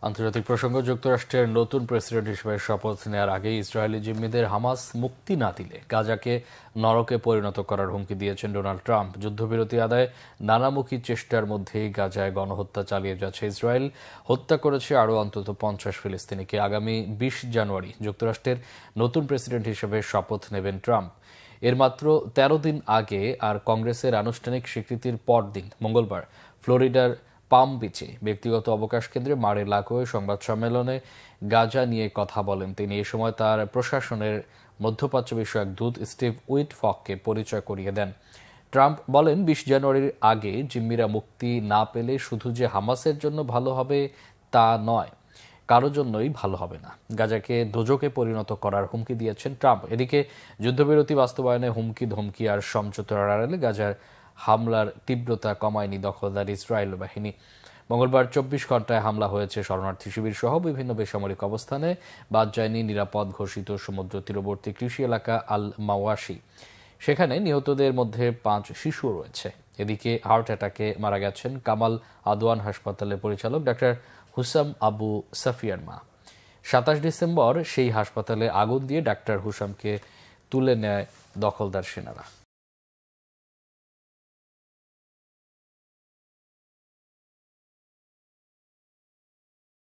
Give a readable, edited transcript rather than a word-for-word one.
আন্তর্জাতিক প্রসঙ্গ যুক্তরাষ্ট্রের নতুন প্রেসিডেন্ট হিসেবে শপথ নেওয়ার আগে ইসরায়েলি জিম্মিদের হামাস মুক্তি না দিলে গাজাকে নরকে পরিণত করার হুমকি দিয়েছেন ডোনাল্ড ট্রাম্প। যুদ্ধবিরতি আদায়ে নানামুখী চেষ্টার মধ্যেই গাজায় গণহত্যা চালিয়ে যাচ্ছে ইসরায়েল। হত্যা করেছে আরও অন্তত 50 ফিলিস্তিনিকে। আগামী 20 জানুয়ারি যুক্তরাষ্ট্রের নতুন প্রেসিডেন্ট হিসেবে শপথ নেবেন ট্রাম্প। এর মাত্র 13 দিন আগে আর কংগ্রেসের আনুষ্ঠানিক স্বীকৃতির পরদিন মঙ্গলবার ফ্লোরিডার পাম বিচে ব্যক্তিগত অবকাশ কেন্দ্রে মারে লাকোয়ে সংবাদ সম্মেলনে গাজা নিয়ে কথা বলেন তিনি। এ সময় তার প্রশাসনের মধ্যপ্রাচ্য বিষয়ক দূত স্টিভ উইটফককে পরিচয় করিয়ে দেন। ট্রাম্প বলেন, 20 জানুয়ারির আগে জিম্মিরা মুক্তি না পেলে শুধু যে হামাসের জন্য ভালো হবে তা নয়, কারো জন্যই ভালো হবে না। গাজাকে দোজকে পরিণত করার হুমকি দিয়েছেন ট্রাম্প। এদিকে যুদ্ধবিরতি বাস্তবায়নে হুমকি ধমকি আর সমঝোতার আড়ালে গাজার হামলার তীব্রতা কমায়নি দখলদার ইসরায়েল বাহিনী। মঙ্গলবার 24 ঘন্টায় হামলা হয়েছে শরণার্থী শিবির সহ বিভিন্ন বেসামরিক অবস্থানে। বাদ যায়নি নিরাপদ ঘোষিত সমুদ্র তীরবর্তী কৃষি এলাকা আল মাওয়াশি। সেখানে নিহতদের মধ্যে 5 শিশু রয়েছে। এদিকে হার্ট অ্যাটাকে মারা গেছেন কামাল আদওয়ান হাসপাতালের পরিচালক ডাক্তার হুসাম আবু সাফিয়ার মা। 27 ডিসেম্বর সেই হাসপাতালে আগুন দিয়ে ডাক্তার হুসামকে তুলে নেয় দখলদার সেনারা।